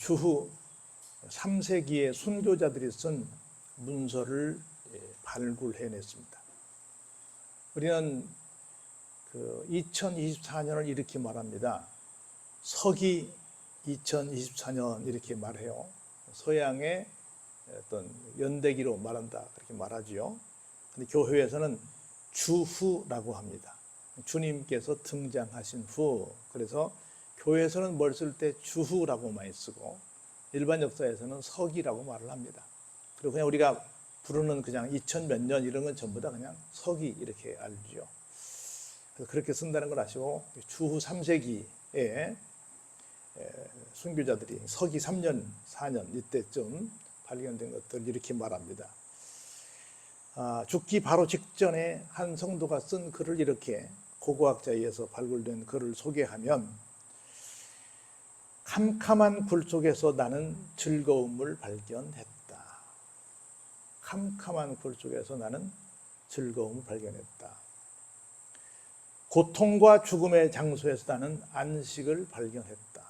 주후 3세기의 순교자들이 쓴 문서를 발굴해냈습니다. 우리는 2024년을 이렇게 말합니다. 서기 2024년 이렇게 말해요. 서양의 어떤 연대기로 말한다 그렇게 말하지요. 근데 교회에서는 주후라고 합니다. 주님께서 등장하신 후. 그래서 교회에서는 뭘 쓸 때 주후라고 많이 쓰고 일반 역사에서는 서기라고 말을 합니다. 그리고 그냥 우리가 부르는 그냥 2000 몇 년 이런 건 전부 다 그냥 서기 이렇게 알죠. 그래서 그렇게 쓴다는 걸 아시고 주후 3세기에 순교자들이 서기 3년, 4년 이때쯤 발견된 것들 이렇게 말합니다. 죽기 바로 직전에 한 성도가 쓴 글을 이렇게 고고학자에 의해서 발굴된 글을 소개하면 캄캄한 굴 속에서 나는 즐거움을 발견했다. 캄캄한 굴 속에서 나는 즐거움을 발견했다. 고통과 죽음의 장소에서 나는 안식을 발견했다.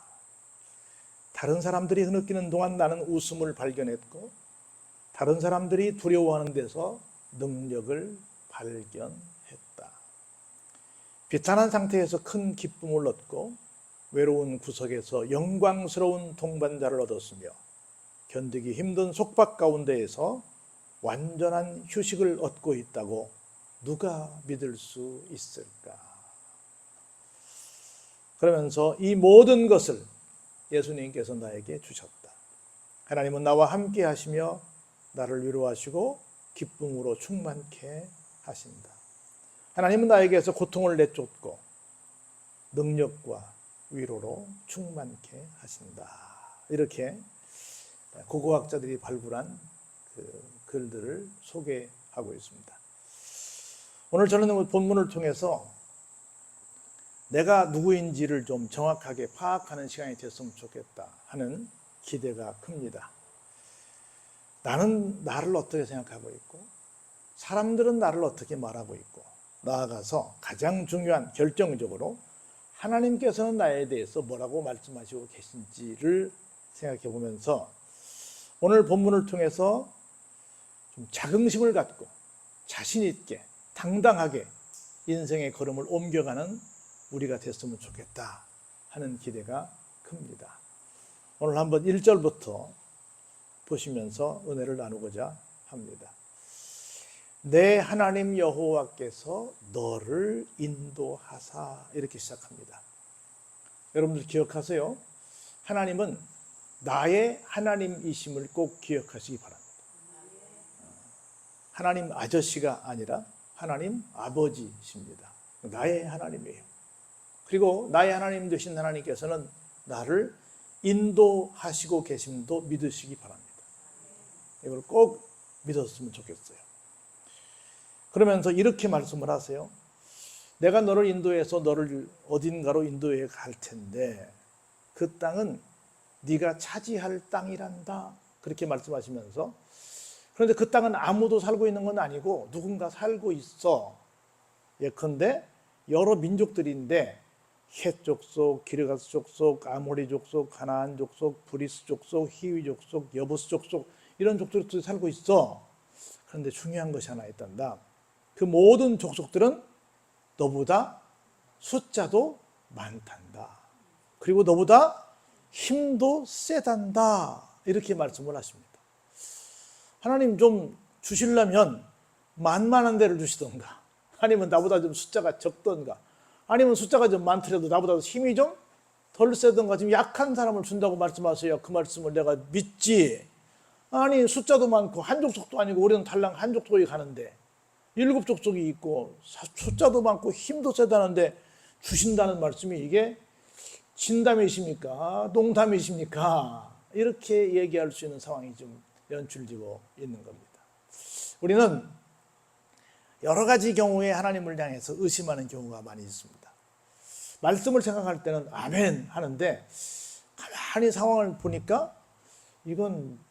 다른 사람들이 흐느끼는 동안 나는 웃음을 발견했고 다른 사람들이 두려워하는 데서 능력을 발견했다. 비탄한 상태에서 큰 기쁨을 얻고 외로운 구석에서 영광스러운 동반자를 얻었으며 견디기 힘든 속박 가운데에서 완전한 휴식을 얻고 있다고 누가 믿을 수 있을까? 그러면서 이 모든 것을 예수님께서 나에게 주셨다. 하나님은 나와 함께 하시며 나를 위로하시고 기쁨으로 충만케 하신다. 하나님은 나에게서 고통을 내쫓고 능력과 위로로 충만케 하신다. 이렇게 고고학자들이 발굴한 그 글들을 소개하고 있습니다. 오늘 저는 본문을 통해서 내가 누구인지를 좀 정확하게 파악하는 시간이 됐으면 좋겠다 하는 기대가 큽니다. 나는 나를 어떻게 생각하고 있고 사람들은 나를 어떻게 말하고 있고 나아가서 가장 중요한 결정적으로 하나님께서는 나에 대해서 뭐라고 말씀하시고 계신지를 생각해 보면서 오늘 본문을 통해서 좀 자긍심을 갖고 자신 있게 당당하게 인생의 걸음을 옮겨가는 우리가 됐으면 좋겠다 하는 기대가 큽니다. 오늘 한번 1절부터 보시면서 은혜를 나누고자 합니다. 내 하나님 여호와께서 너를 인도하사 이렇게 시작합니다. 여러분들 기억하세요. 하나님은 나의 하나님이심을 꼭 기억하시기 바랍니다. 하나님 아저씨가 아니라 하나님 아버지십니다. 나의 하나님이에요. 그리고 나의 하나님 되신 하나님께서는 나를 인도하시고 계심도 믿으시기 바랍니다. 이걸 꼭 믿었으면 좋겠어요. 그러면서 이렇게 말씀을 하세요. 내가 너를 인도해서 너를 어딘가로 인도해 갈 텐데 그 땅은 네가 차지할 땅이란다. 그렇게 말씀하시면서 그런데 그 땅은 아무도 살고 있는 건 아니고 누군가 살고 있어. 예컨대 여러 민족들인데 헷 족속, 기르가스 족속, 아모리 족속, 가나안 족속, 브리스 족속, 히위 족속, 여부스 족속 이런 족속들이 살고 있어. 그런데 중요한 것이 하나 있단다. 그 모든 족속들은 너보다 숫자도 많단다. 그리고 너보다 힘도 세단다. 이렇게 말씀을 하십니다. 하나님 좀 주시려면 만만한 데를 주시던가 아니면 나보다 좀 숫자가 적던가 아니면 숫자가 좀 많더라도 나보다 힘이 좀 덜 세던가 좀 약한 사람을 준다고 말씀하세요. 그 말씀을 내가 믿지. 아니 숫자도 많고 한 족속도 아니고 우리는 달랑 한 족속이 가는데 7 족속이 있고 숫자도 많고 힘도 세다는데 주신다는 말씀이 이게 진담이십니까? 농담이십니까? 이렇게 얘기할 수 있는 상황이 좀 연출되고 있는 겁니다. 우리는 여러 가지 경우에 하나님을 향해서 의심하는 경우가 많이 있습니다. 말씀을 생각할 때는 아멘 하는데 가만히 상황을 보니까 이건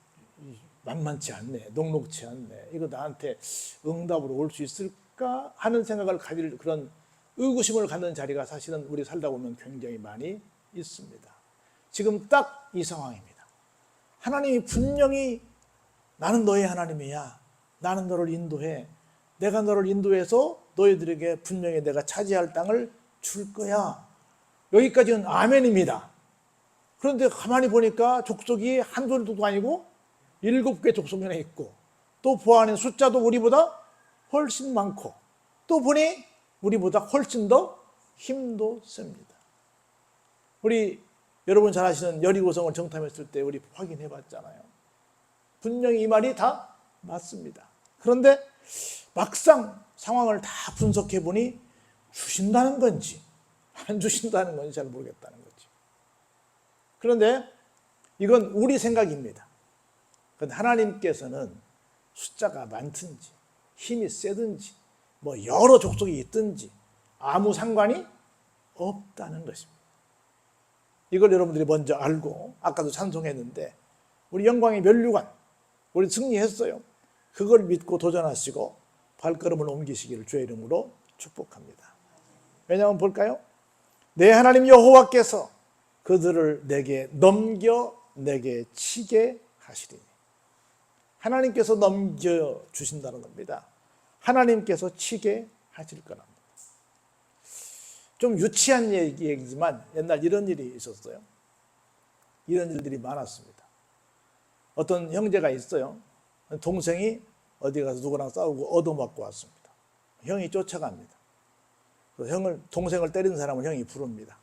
만만치 않네, 녹록치 않네, 이거 나한테 응답으로 올 수 있을까 하는 생각을 가질 그런 의구심을 갖는 자리가 사실은 우리 살다 보면 굉장히 많이 있습니다. 지금 딱 이 상황입니다. 하나님이 분명히 나는 너의 하나님이야. 나는 너를 인도해. 내가 너를 인도해서 너희들에게 분명히 내가 차지할 땅을 줄 거야. 여기까지는 아멘입니다. 그런데 가만히 보니까 족속이 한둘도 아니고 7개 족속이나 있고, 또 보아하는 숫자도 우리보다 훨씬 많고, 또 보니 우리보다 훨씬 더 힘도 셉니다. 우리 여러분 잘 아시는 여리고성을 정탐했을 때 우리 확인해 봤잖아요. 분명히 이 말이 다 맞습니다. 그런데 막상 상황을 다 분석해 보니 주신다는 건지 안 주신다는 건지 잘 모르겠다는 거지. 그런데 이건 우리 생각입니다. 그런데 하나님께서는 숫자가 많든지 힘이 세든지 뭐 여러 족속이 있든지 아무 상관이 없다는 것입니다. 이걸 여러분들이 먼저 알고, 아까도 찬송했는데 우리 영광의 면류관, 우리 승리했어요. 그걸 믿고 도전하시고 발걸음을 옮기시기를 주의 이름으로 축복합니다. 왜냐하면 볼까요? 내 하나님 여호와께서 그들을 내게 넘겨 내게 치게 하시리니. 하나님께서 넘겨주신다는 겁니다. 하나님께서 치게 하실 거랍니다. 좀 유치한 얘기지만 옛날 이런 일이 있었어요. 이런 일들이 많았습니다. 어떤 형제가 있어요. 동생이 어디 가서 누구랑 싸우고 얻어맞고 왔습니다. 형이 쫓아갑니다. 그래서 동생을 때린 사람을 형이 부릅니다.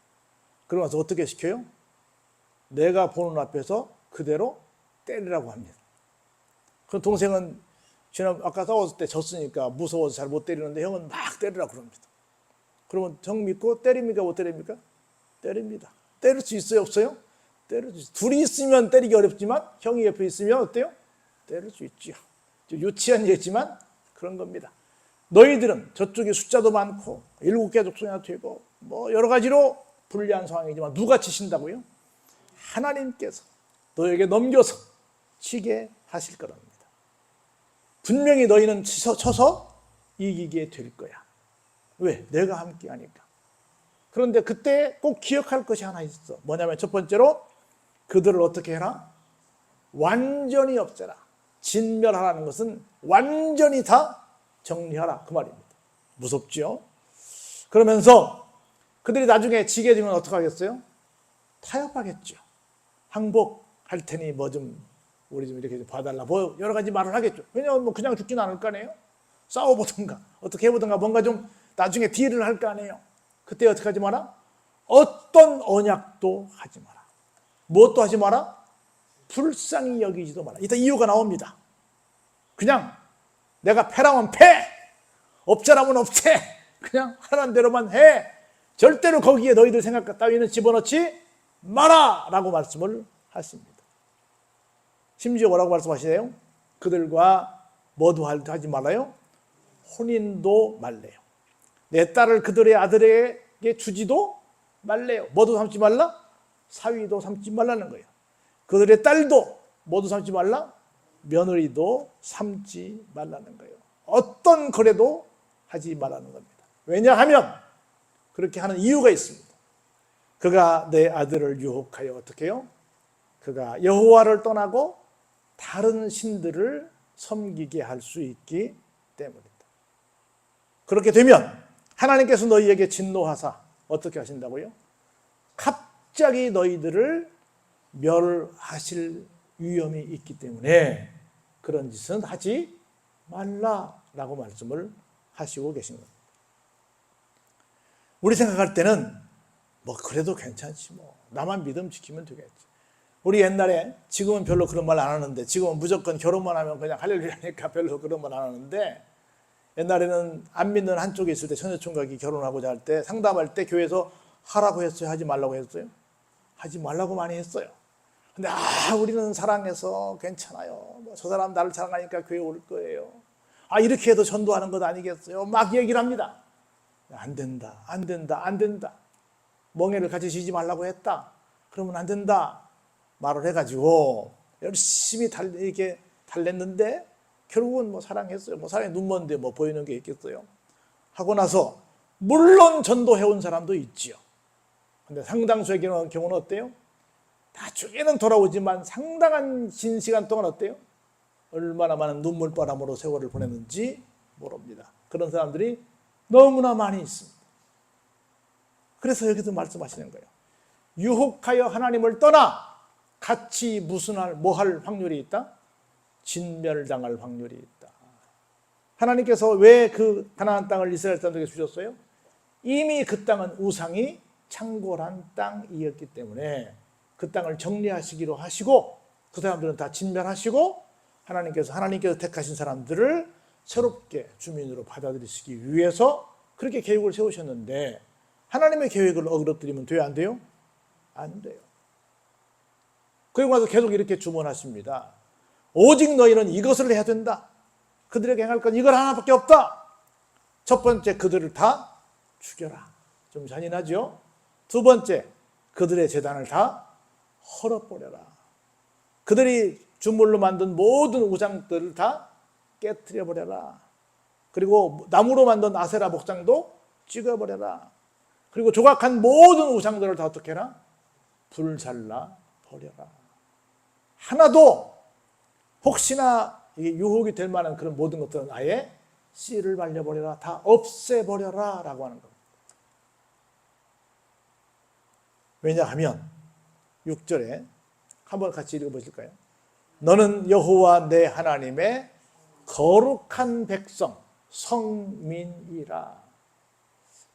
그러면서 어떻게 시켜요? 내가 보는 앞에서 그대로 때리라고 합니다. 그럼 동생은 아까 싸웠을 때 졌으니까 무서워서 잘 못 때리는데 형은 막 때리라고 그럽니다. 그러면 형 믿고 때립니까? 못 때립니까? 때립니다. 때릴 수 있어요? 없어요? 때릴 수 있어요. 둘이 있으면 때리기 어렵지만 형이 옆에 있으면 어때요? 때릴 수 있죠. 유치한 얘기지만 그런 겁니다. 너희들은 저쪽에 숫자도 많고 7개 족속이나 되고 뭐 여러 가지로 불리한 상황이지만 누가 치신다고요? 하나님께서 너에게 넘겨서 치게 하실 거랍니다. 분명히 너희는 쳐서 이기게 될 거야. 왜? 내가 함께 하니까. 그런데 그때 꼭 기억할 것이 하나 있어. 뭐냐면 첫 번째로 그들을 어떻게 해라? 완전히 없애라. 진멸하라는 것은 완전히 다 정리하라 그 말입니다. 무섭죠? 그러면서 그들이 나중에 지게 되면 어떻게 하겠어요? 타협하겠죠. 항복할 테니 뭐 좀 우리 좀 이렇게 봐달라, 뭐 여러 가지 말을 하겠죠. 왜냐하면 뭐 그냥 죽진 않을 거 아니에요. 싸워보든가 어떻게 해보든가 뭔가 좀 나중에 딜을 할 거 아니에요. 그때 어떻게 하지 마라? 어떤 언약도 하지 마라. 무엇도 하지 마라? 불쌍히 여기지도 마라. 이따 이유가 나옵니다. 그냥 내가 패라면 패, 업자라면 업체, 그냥 하라는 대로만 해. 절대로 거기에 너희들 생각 따위는 집어넣지 마라 라고 말씀을 하십니다. 심지어 뭐라고 말씀하시네요? 그들과 뭐도 하지 말아요? 혼인도 말래요. 내 딸을 그들의 아들에게 주지도 말래요. 뭐도 삼지 말라? 사위도 삼지 말라는 거예요. 그들의 딸도 뭐도 삼지 말라? 며느리도 삼지 말라는 거예요. 어떤 거래도 하지 말라는 겁니다. 왜냐하면 그렇게 하는 이유가 있습니다. 그가 내 아들을 유혹하여 어떻게 해요? 그가 여호와를 떠나고 다른 신들을 섬기게 할 수 있기 때문이다. 그렇게 되면 하나님께서 너희에게 진노하사 어떻게 하신다고요? 갑자기 너희들을 멸하실 위험이 있기 때문에 그런 짓은 하지 말라라고 말씀을 하시고 계신 겁니다. 우리 생각할 때는 뭐 그래도 괜찮지, 뭐 나만 믿음 지키면 되겠지. 우리 옛날에, 지금은 별로 그런 말 안 하는데, 지금은 무조건 결혼만 하면 그냥 할렐루야니까 별로 그런 말 안 하는데, 옛날에는 안 믿는 한쪽에 있을 때 처녀총각이 결혼하고자 할 때 상담할 때 교회에서 하라고 했어요? 하지 말라고 했어요? 하지 말라고 많이 했어요. 근데 우리는 사랑해서 괜찮아요. 뭐 저 사람 나를 사랑하니까 교회 올 거예요. 이렇게 해도 전도하는 것 아니겠어요? 막 얘기를 합니다. 안 된다, 안 된다, 안 된다. 멍에를 같이 지지 말라고 했다. 그러면 안 된다 말을 해가지고 열심히 이렇게 달랬는데 결국은 뭐 사랑했어요. 뭐 사랑이 눈먼데 뭐 보이는 게 있겠어요. 하고 나서 물론 전도해온 사람도 있지요. 근데 상당수의 경우는 어때요? 나중에는 돌아오지만 상당한 긴 시간 동안 어때요? 얼마나 많은 눈물바람으로 세월을 보냈는지 모릅니다. 그런 사람들이 너무나 많이 있습니다. 그래서 여기서 말씀하시는 거예요. 유혹하여 하나님을 떠나 같이 무슨 뭐 할 확률이 있다? 진멸당할 확률이 있다. 하나님께서 왜 그 가나안 땅을 이스라엘 사람들에게 주셨어요? 이미 그 땅은 우상이 창궐한 땅이었기 때문에 그 땅을 정리하시기로 하시고 그 사람들은 다 진멸하시고 하나님께서 택하신 사람들을 새롭게 주민으로 받아들이시기 위해서 그렇게 계획을 세우셨는데 하나님의 계획을 어그러뜨리면 돼요? 안 돼요? 안 돼요. 그리고 나서 계속 이렇게 주문하십니다. 오직 너희는 이것을 해야 된다. 그들에게 행할 건 이걸 하나밖에 없다. 첫 번째, 그들을 다 죽여라. 좀 잔인하죠? 두 번째, 그들의 제단을 다 헐어버려라. 그들이 주물로 만든 모든 우상들을 다 깨트려버려라. 그리고 나무로 만든 아세라 목상도 찍어버려라. 그리고 조각한 모든 우상들을 다 어떻게 해라? 불살라 버려라. 하나도 혹시나 유혹이 될 만한 그런 모든 것들은 아예 씨를 말려버려라. 다 없애버려라 라고 하는 겁니다. 왜냐하면 6절에 한번 같이 읽어보실까요? 너는 여호와 내 하나님의 거룩한 백성 성민이라.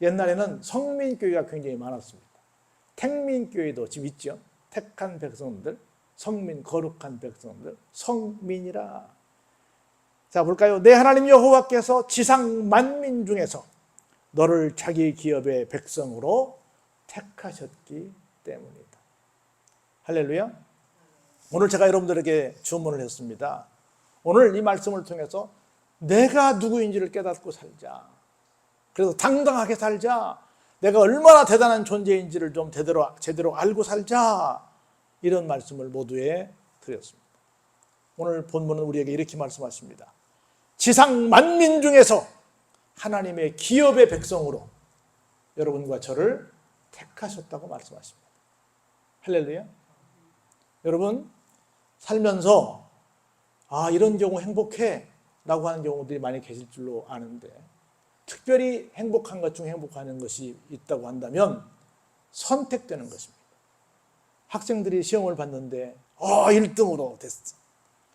옛날에는 성민교회가 굉장히 많았습니다. 택민교회도 지금 있죠. 택한 백성들, 성민, 거룩한 백성들, 성민이라. 자, 볼까요? 내 하나님 여호와께서 지상 만민 중에서 너를 자기 기업의 백성으로 택하셨기 때문이다. 할렐루야. 오늘 제가 여러분들에게 주문을 했습니다. 오늘 이 말씀을 통해서 내가 누구인지를 깨닫고 살자. 그래서 당당하게 살자. 내가 얼마나 대단한 존재인지를 좀 제대로 알고 살자. 이런 말씀을 모두에 드렸습니다. 오늘 본문은 우리에게 이렇게 말씀하십니다. 지상 만민 중에서 하나님의 기업의 백성으로 여러분과 저를 택하셨다고 말씀하십니다. 할렐루야. 여러분, 살면서 이런 경우 행복해 라고 하는 경우들이 많이 계실 줄로 아는데 특별히 행복한 것 중 행복한 것이 있다고 한다면 선택되는 것입니다. 학생들이 시험을 봤는데 1등으로 됐어.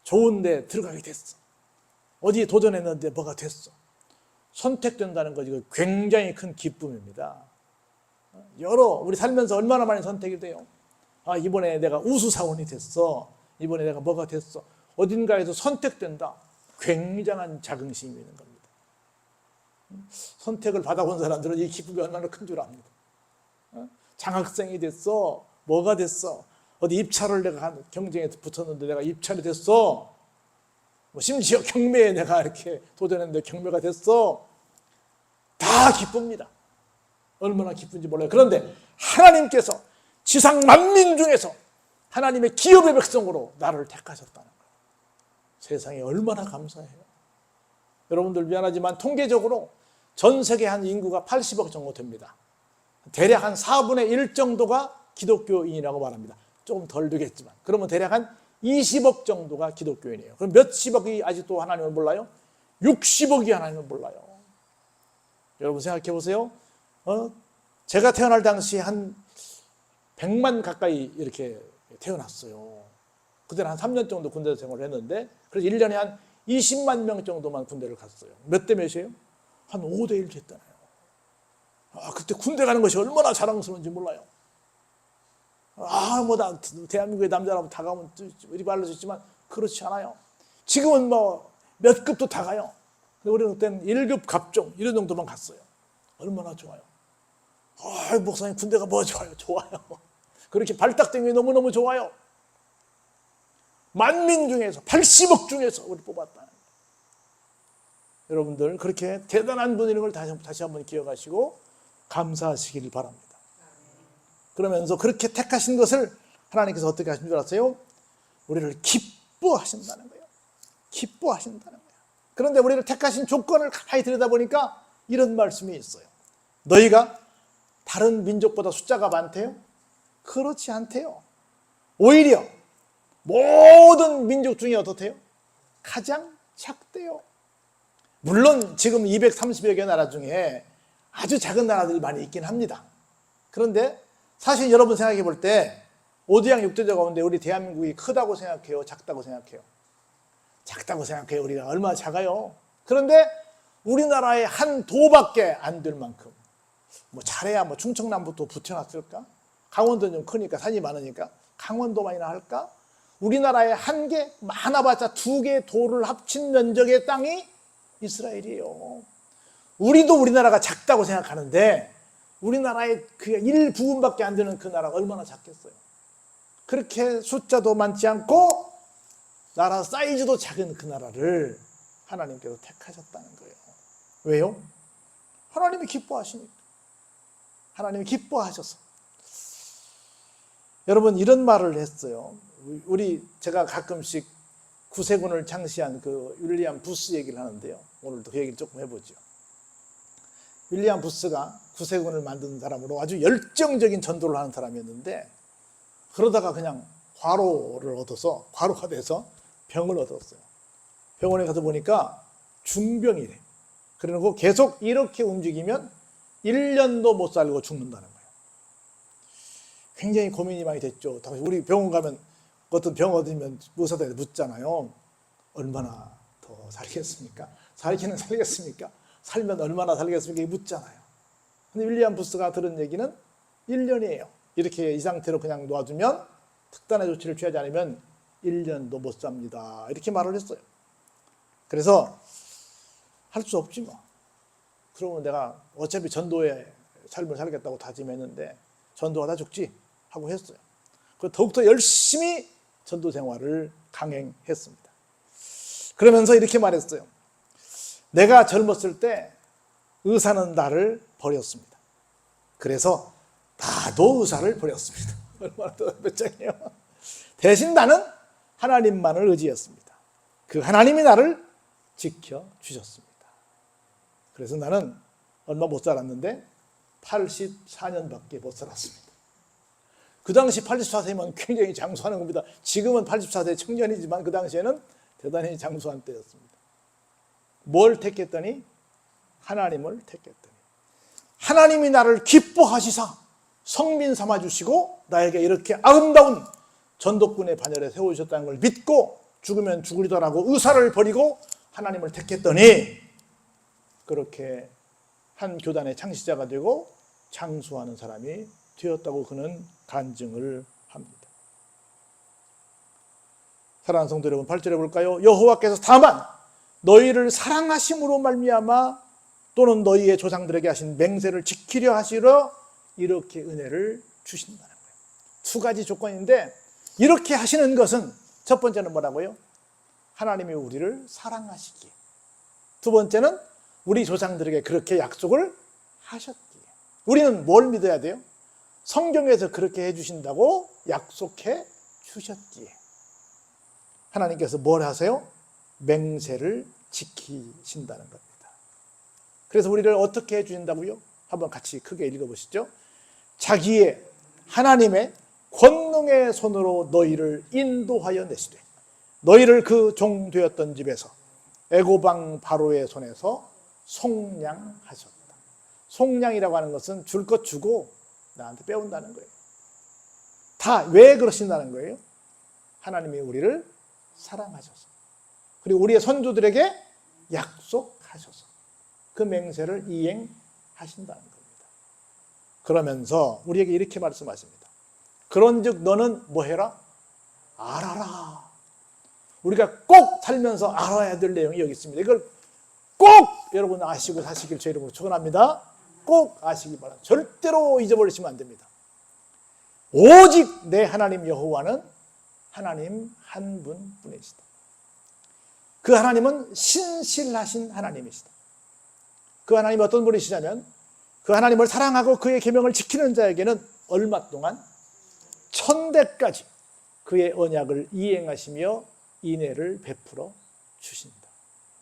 좋은 데 들어가게 됐어. 어디에 도전했는데 뭐가 됐어. 선택된다는 것이 굉장히 큰 기쁨입니다. 우리 살면서 얼마나 많이 선택이 돼요. 이번에 내가 우수사원이 됐어. 이번에 내가 뭐가 됐어. 어딘가에서 선택된다. 굉장한 자긍심이 있는 겁니다. 선택을 받아본 사람들은 이 기쁨이 얼마나 큰 줄 압니다. 장학생이 됐어. 뭐가 됐어. 어디 입찰을 내가 경쟁에 붙었는데 내가 입찰이 됐어. 심지어 경매에 내가 이렇게 도전했는데 경매가 됐어. 다 기쁩니다. 얼마나 기쁜지 몰라요. 그런데 하나님께서 지상 만민 중에서 하나님의 기업의 백성으로 나를 택하셨다는 거예요. 세상에 얼마나 감사해요. 여러분들 미안하지만 통계적으로 전 세계 한 인구가 80억 정도 됩니다. 대략 한 4분의 1 정도가 기독교인이라고 말합니다. 조금 덜 되겠지만. 그러면 대략 한 20억 정도가 기독교인이에요. 그럼 몇십억이 아직도 하나님을 몰라요? 60억이 하나님을 몰라요. 여러분 생각해 보세요. 제가 태어날 당시 한 100만 가까이 이렇게 태어났어요. 그때는 한 3년 정도 군대 생활을 했는데 그래서 1년에 한 20만 명 정도만 군대를 갔어요. 몇 대 몇이에요? 한 5대 1 됐잖아요. 그때 군대 가는 것이 얼마나 자랑스러운지 몰라요. 대한민국의 남자라면 다 가면 이렇게 알려졌지만 그렇지 않아요. 지금은 몇 급도 다 가요. 근데 우리는 그때는 1급 갑종 이런 정도만 갔어요. 얼마나 좋아요. 목사님 군대가 뭐 좋아요. 좋아요. 그렇게 발딱된 게 너무너무 좋아요. 만민 중에서 80억 중에서 우리 뽑았다. 여러분들 그렇게 대단한 분인 걸 다시 한번 기억하시고 감사하시길 바랍니다. 그러면서 그렇게 택하신 것을 하나님께서 어떻게 하신 줄 아세요? 우리를 기뻐하신다는 거예요. 기뻐하신다는 거예요. 그런데 우리를 택하신 조건을 가만히 들여다보니까 이런 말씀이 있어요. 너희가 다른 민족보다 숫자가 많대요? 그렇지 않대요. 오히려 모든 민족 중에 어떻대요? 가장 작대요. 물론 지금 230여 개 나라 중에 아주 작은 나라들이 많이 있긴 합니다. 그런데 사실 여러분 생각해 볼 때 5대양 6대조 가운데 우리 대한민국이 크다고 생각해요? 작다고 생각해요? 작다고 생각해요. 우리가 얼마나 작아요. 그런데 우리나라의 한 도밖에 안 될 만큼, 뭐 잘해야 뭐 충청남부터 붙여놨을까? 강원도는 좀 크니까 산이 많으니까 강원도만이나 할까? 우리나라의 한 개, 많아봤자 2개 도를 합친 면적의 땅이 이스라엘이에요. 우리도 우리나라가 작다고 생각하는데 우리나라의 그 1부분밖에 안 되는 그 나라가 얼마나 작겠어요. 그렇게 숫자도 많지 않고 나라 사이즈도 작은 그 나라를 하나님께서 택하셨다는 거예요. 왜요? 하나님이 기뻐하시니까. 하나님이 기뻐하셔서. 여러분 이런 말을 했어요. 제가 가끔씩 구세군을 창시한 그 윌리엄 부스 얘기를 하는데요. 오늘도 그 얘기를 조금 해보죠. 윌리엄 부스가 구세군을 만든 사람으로 아주 열정적인 전도를 하는 사람이었는데 그러다가 그냥 과로가 돼서 병을 얻었어요. 병원에 가서 보니까 중병이래. 그리고 계속 이렇게 움직이면 1년도 못 살고 죽는다는 거예요. 굉장히 고민이 많이 됐죠. 우리 병원 가면 어떤 병 얻으면 의사들한테 묻잖아요. 얼마나 더 살겠습니까? 살기는 살겠습니까? 살면 얼마나 살겠습니까? 묻잖아요. 근데 윌리엄 부스가 들은 얘기는 1년이에요. 이렇게 이 상태로 그냥 놔두면 특단의 조치를 취하지 않으면 1년도 못 삽니다. 이렇게 말을 했어요. 그래서 할 수 없지 뭐. 그러면 내가 어차피 전도의 삶을 살겠다고 다짐했는데 전도하다 죽지 하고 했어요. 더욱더 열심히 전도 생활을 강행했습니다. 그러면서 이렇게 말했어요. 내가 젊었을 때 의사는 나를 버렸습니다. 그래서 나도 의사를 버렸습니다. 얼마나 더 몇 장이에요. 대신 나는 하나님만을 의지했습니다. 그 하나님이 나를 지켜주셨습니다. 그래서 나는 얼마 못 살았는데 84년밖에 못 살았습니다. 그 당시 84세면 굉장히 장수하는 겁니다. 지금은 84세 청년이지만 그 당시에는 대단히 장수한 때였습니다. 뭘 택했더니? 하나님을 택했더니 하나님이 나를 기뻐하시사 성민 삼아주시고 나에게 이렇게 아름다운 전도꾼의 반열에 세워주셨다는 걸 믿고 죽으면 죽으리더라고 의사를 버리고 하나님을 택했더니 그렇게 한 교단의 창시자가 되고 장수하는 사람이 되었다고 그는 간증을 합니다. 사랑하는 성도 여러분, 8절에 볼까요? 여호와께서 다만 너희를 사랑하심으로 말미암아 또는 너희의 조상들에게 하신 맹세를 지키려 하시러 이렇게 은혜를 주신다는 거예요. 2가지 조건인데 이렇게 하시는 것은 첫 번째는 뭐라고요? 하나님이 우리를 사랑하시기에. 2번째는 우리 조상들에게 그렇게 약속을 하셨기에. 우리는 뭘 믿어야 돼요? 성경에서 그렇게 해주신다고 약속해 주셨기에. 하나님께서 뭘 하세요? 맹세를 지키신다는 겁니다. 그래서 우리를 어떻게 해주신다고요? 한번 같이 크게 읽어보시죠. 자기의 하나님의 권능의 손으로 너희를 인도하여 내시되 너희를 그 종 되었던 집에서 애고방 바로의 손에서 속량하셨다. 속량이라고 하는 것은 줄 것 주고 나한테 빼온다는 거예요. 다 왜 그러신다는 거예요? 하나님이 우리를 사랑하셔서 그리고 우리의 선조들에게 약속하셔서 그 맹세를 이행하신다는 겁니다. 그러면서 우리에게 이렇게 말씀하십니다. 그런즉 너는 뭐 해라? 알아라. 우리가 꼭 살면서 알아야 될 내용이 여기 있습니다. 이걸 꼭 여러분 아시고 사시길 제 이름으로 축원합니다. 꼭 아시기 바랍니다. 절대로 잊어버리시면 안 됩니다. 오직 내 하나님 여호와는 하나님 한 분뿐이시다. 그 하나님은 신실하신 하나님이시다. 그 하나님이 어떤 분이시냐면 그 하나님을 사랑하고 그의 계명을 지키는 자에게는 얼마 동안? 1000대까지 그의 언약을 이행하시며 인애를 베풀어 주신다.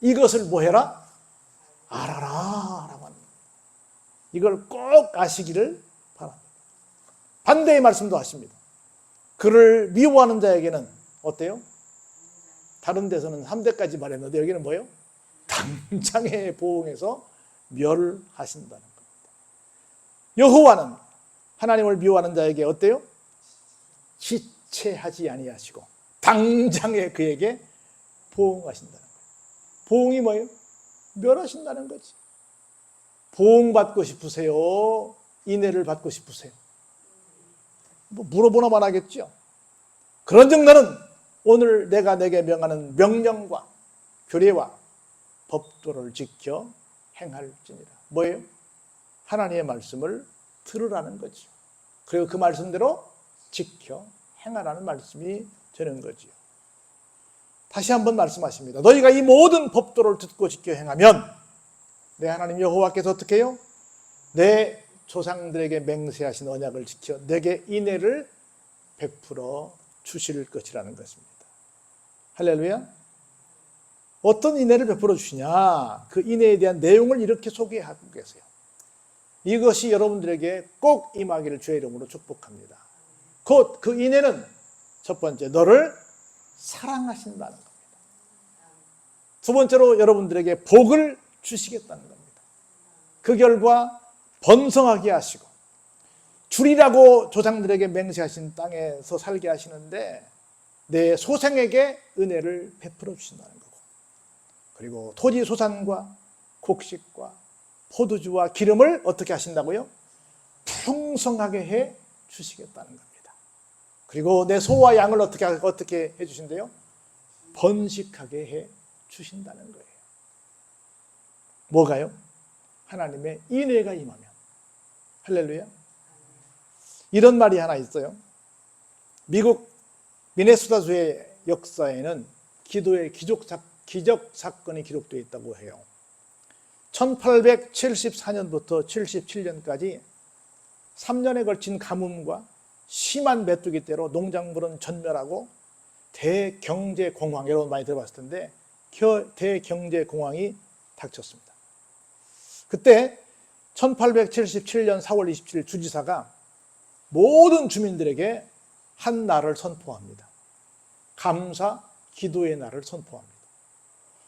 이것을 뭐 해라? 알아라 라고 합니다. 이걸 꼭 아시기를 바랍니다. 반대의 말씀도 하십니다. 그를 미워하는 자에게는 어때요? 다른 데서는 3대까지 말했는데 여기는 뭐예요? 당장의 보응에서 멸하신다는 겁니다. 여호와는 하나님을 미워하는 자에게 어때요? 지체하지 아니하시고 당장에 그에게 보응하신다는 거예요. 보응이 뭐예요? 멸하신다는 거지. 보응받고 싶으세요? 인애를 받고 싶으세요? 뭐 물어보나만 하겠죠. 그런즉 너는 오늘 내가 내게 명하는 명령과 규례와 법도를 지켜 행할지니라. 뭐예요? 하나님의 말씀을 들으라는 거죠. 그리고 그 말씀대로 지켜 행하라는 말씀이 되는 거지요. 다시 한번 말씀하십니다. 너희가 이 모든 법도를 듣고 지켜 행하면 내 하나님 여호와께서 어떻게 해요? 내 조상들에게 맹세하신 언약을 지켜 내게 인애를 베풀어 주실 것이라는 것입니다. 할렐루야. 어떤 인애를 베풀어 주시냐? 그 인애에 대한 내용을 이렇게 소개하고 계세요. 이것이 여러분들에게 꼭 임하기를 주의 이름으로 축복합니다. 곧 그 인애는 첫 번째, 너를 사랑하신다는 겁니다. 두 번째로 여러분들에게 복을 주시겠다는 겁니다. 그 결과 번성하게 하시고 주리라고 조상들에게 맹세하신 땅에서 살게 하시는데 내 소생에게 은혜를 베풀어 주신다는 거고, 그리고 토지 소산과 곡식과 포도주와 기름을 어떻게 하신다고요? 풍성하게 해 주시겠다는 겁니다. 그리고 내 소와 양을 어떻게 해 주신대요? 번식하게 해 주신다는 거예요. 뭐가요? 하나님의 인애가 임하면. 할렐루야. 이런 말이 하나 있어요. 미국 미네소타주의 역사에는 기도의 기적 사건이 기록되어 있다고 해요. 1874년부터 77년까지 3년에 걸친 가뭄과 심한 메뚜기 때로 농작물은 전멸하고 대경제공황, 여러분 많이 들어봤을 텐데 대경제공황이 닥쳤습니다. 그때 1877년 4월 27일 주지사가 모든 주민들에게 한 날을 선포합니다. 감사 기도의 날을 선포합니다.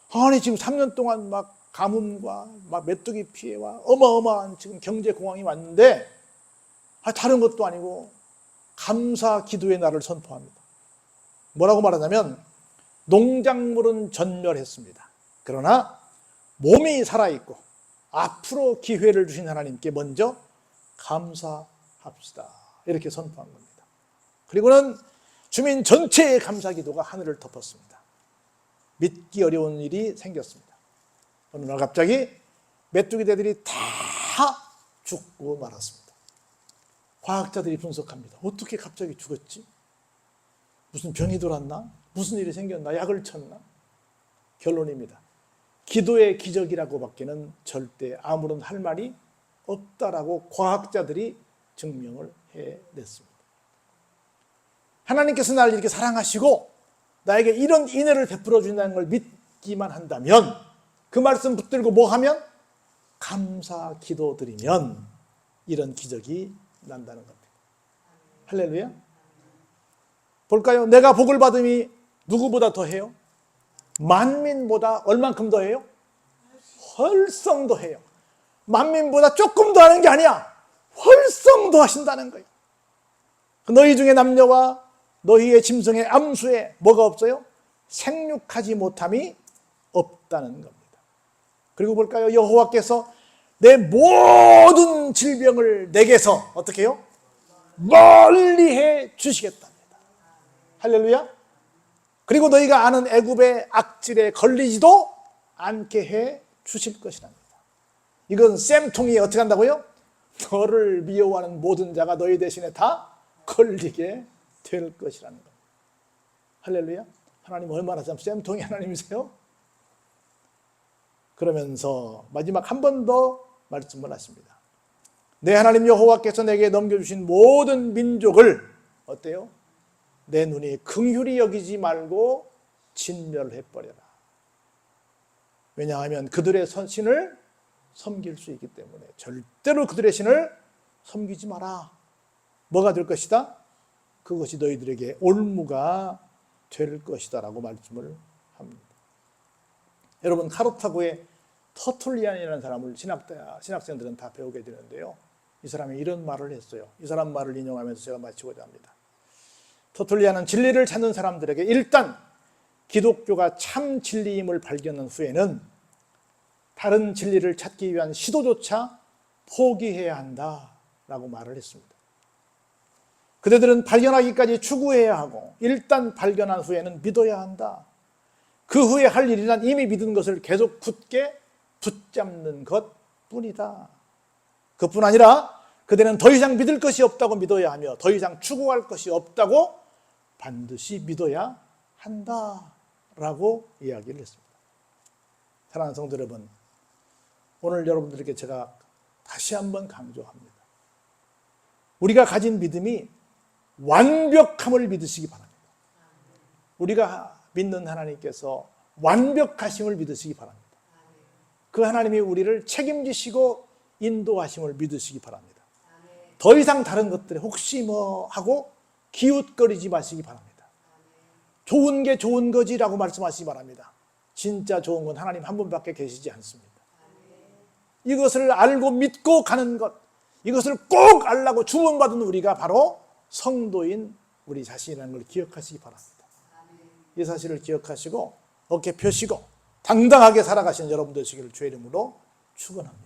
아니 지금 3년 동안 막 가뭄과 막 메뚜기 피해와 어마어마한 지금 경제 공황이 왔는데 다른 것도 아니고 감사 기도의 날을 선포합니다. 뭐라고 말하냐면 농작물은 전멸했습니다. 그러나 몸이 살아있고 앞으로 기회를 주신 하나님께 먼저 감사합시다. 이렇게 선포한 겁니다. 그리고는 주민 전체의 감사 기도가 하늘을 덮었습니다. 믿기 어려운 일이 생겼습니다. 어느 날 갑자기 메뚜기떼들이 다 죽고 말았습니다. 과학자들이 분석합니다. 어떻게 갑자기 죽었지? 무슨 병이 돌았나? 무슨 일이 생겼나? 약을 쳤나? 결론입니다. 기도의 기적이라고 밖에는 절대 아무런 할 말이 없다라고 과학자들이 증명을 해냈습니다. 하나님께서 나를 이렇게 사랑하시고 나에게 이런 인애를 베풀어 준다는 걸 믿기만 한다면, 그 말씀 붙들고 뭐 하면? 감사 기도 드리면 이런 기적이 난다는 겁니다. 할렐루야. 볼까요? 내가 복을 받음이 누구보다 더해요? 만민보다 얼만큼 더해요? 훨씬 더해요. 만민보다 조금 더 하는 게 아니야. 훨씬 더 하신다는 거예요. 너희 중에 남녀와 너희의 짐승의 암수에 뭐가 없어요? 생육하지 못함이 없다는 겁니다. 그리고 볼까요? 여호와께서 내 모든 질병을 내게서 어떻게 해요? 멀리해 주시겠답니다. 할렐루야. 그리고 너희가 아는 애굽의 악질에 걸리지도 않게 해 주실 것이랍니다. 이건 쌤통이 어떻게 한다고요? 너를 미워하는 모든 자가 너희 대신에 다 걸리게 될 것이라는 겁니다. 할렐루야. 하나님 얼마나 참 쌤통이 하나님이세요? 그러면서 마지막 한 번 더 말씀을 하십니다. 내 하나님 여호와께서 내게 넘겨주신 모든 민족을 어때요? 내 눈이 긍휼히 여기지 말고 진멸해버려라. 왜냐하면 그들의 신을 섬길 수 있기 때문에 절대로 그들의 신을 섬기지 마라. 뭐가 될 것이다? 그것이 너희들에게 올무가 될 것이다라고 말씀을 합니다. 여러분, 카르타고의 터툴리안이라는 사람을 신학생들은 다 배우게 되는데요. 이 사람이 이런 말을 했어요. 이 사람 말을 인용하면서 제가 마치고자 합니다. 터툴리안은 진리를 찾는 사람들에게 일단 기독교가 참 진리임을 발견한 후에는 다른 진리를 찾기 위한 시도조차 포기해야 한다라고 말을 했습니다. 그대들은 발견하기까지 추구해야 하고 일단 발견한 후에는 믿어야 한다. 그 후에 할 일이란 이미 믿은 것을 계속 굳게 붙잡는 것뿐이다. 그뿐 아니라 그대는 더 이상 믿을 것이 없다고 믿어야 하며 더 이상 추구할 것이 없다고 반드시 믿어야 한다라고 이야기를 했습니다. 사랑하는 성도 여러분, 오늘 여러분들에게 제가 다시 한번 강조합니다. 우리가 가진 믿음이 완벽함을 믿으시기 바랍니다. 우리가 믿는 하나님께서 완벽하심을 믿으시기 바랍니다. 그 하나님이 우리를 책임지시고 인도하심을 믿으시기 바랍니다. 더 이상 다른 것들에 혹시 뭐 하고 기웃거리지 마시기 바랍니다. 좋은 게 좋은 거지라고 말씀하시기 바랍니다. 진짜 좋은 건 하나님 한 분밖에 계시지 않습니다. 이것을 알고 믿고 가는 것, 이것을 꼭 알라고 주문받은 우리가 바로 성도인 우리 자신이라는 걸 기억하시기 바랍니다. 이 사실을 기억하시고 어깨 펴시고 당당하게 살아가시는 여러분 되시기를 주의 이름으로 축원합니다.